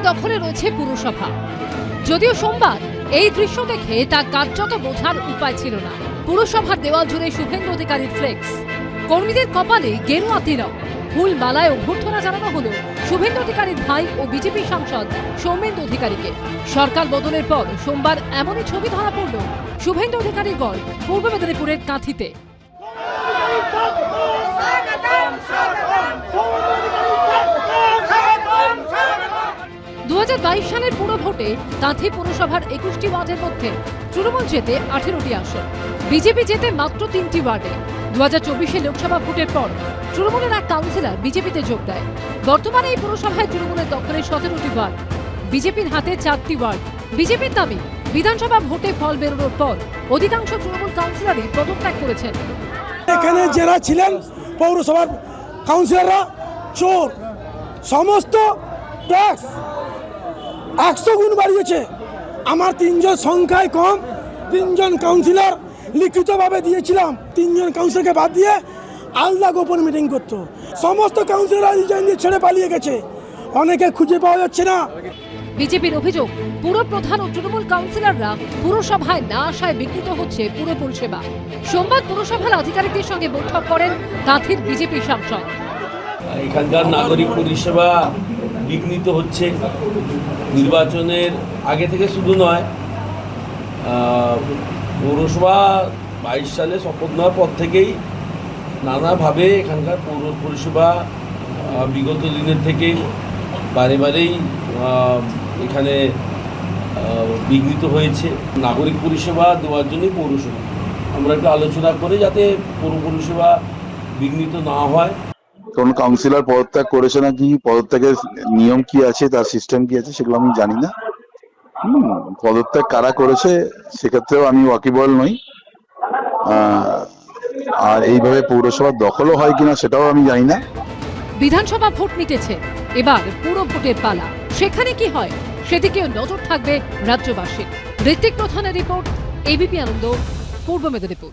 দখলে রয়েছে পুরসভা। যদিও সোমবার এই দৃশ্য দেখে তা কার্যত বোঝার উপায় ছিল না। পুরসভার দেওয়াল জুড়ে শুভেন্দু অধিকারীর ফ্লেক্স, কর্মীদের কপালে গেরুয়া তিলক, ফুল মালায় অভ্যর্থনা জানানো হলো শুভেন্দু অধিকারীর ভাই ও বিজেপি সাংসদ সৌমেন্দু অধিকারীকে। সরকার বদলের পর সোমবার এমনই ছবি ধরা পড়ল শুভেন্দু অধিকারীর গড় পূর্ব মেদিনীপুরের কাঁথিতে। 2022 সালের পুরো ভোটে কাঁথি পুরসভার 21টি ওয়ার্ডের মধ্যে তৃণমূল জেতে 18টি আসন, বিজেপি জেতে মাত্র 3টি ওয়ার্ডে। 2024 লোকসভা ভোটের পর তৃণমূলের এক কাউন্সিলর বিজেপিতে যোগ দেয়। বর্তমানে এই পুরসভায় তৃণমূলের দখলে 17টি ওয়ার্ড, বিজেপির হাতে 4টি ওয়ার্ড। বিজেপির দাবি, বিধানসভা ভোটে ফল বেরোনোর পর অধিকাংশ তৃণমূল কাউন্সিলরই পদত্যাগ করেছেন। এখানে যারা ছিলেন পৌরসভার কাউন্সিলররা চোর, সমস্ত ট্যাক্স 100 গুণ বাড়িয়েছে। আমার 3 জন সংখ্যায় কম, 3 জন কাউন্সিলর লিখিতভাবে দিয়েছিলাম। 3 জন কাউন্সিলরকে বাদ দিয়ে আলাদা গোপন মিটিং করতো। সমস্ত কাউন্সিলররা রিজাইন দিয়ে ছেড়ে পালিয়ে গেছে, অনেকে খুঁজে পাওয়া যাচ্ছে না। বিজেপির অভিযোগ, পুর প্রধান ও তৃণমূল কাউন্সিলররা পুরসভায় না আসায় বিঘ্নিত হচ্ছে পুর পরিষেবা। সোমবার পুরসভার আধিকারিকদের সঙ্গে বৈঠক করেন কাঁথির বিজেপি সাংসদ। এখানকার নাগরিক পরিষেবা বিঘ্নিত হচ্ছে। নির্বাচনের আগে থেকে শুধু নয়, পৌরসভা 22 সালে শপথ নেওয়ার পর থেকেই নানাভাবে এখানকার পৌর পরিষেবা বিগত দিনের থেকে বারেবারেই এখানে বিঘ্নিত হয়েছে। নাগরিক পরিষেবা দেওয়ার জন্যই পৌরসভা আমরা একটু আলোচনা করে যাতে পৌর পরিষেবা বিঘ্নিত না হয়। কোন কাউন্সিলর পদত্যাগ করেছে নাকি, পদত্যাগের নিয়ম কি আছে, তার সিস্টেম কি আছে, সেগুলো আমি জানি না। পদত্যাগ কারা করেছে সেক্ষেত্রেও আমি ওয়াকিবহাল নই। আর এইভাবে পৌরসভার দখলও হয় কিনা সেটাও আমি জানি না। বিধানসভা ভোট মিটেছে, এবার পুরো ভোটের পালা। সেখানে কি হয় সেদিকেও নজর থাকবে রাজ্যবাসীর। ঋত্বিক প্রধানের রিপোর্ট, এবিপি আনন্দ, পূর্ব মেদিনীপুর।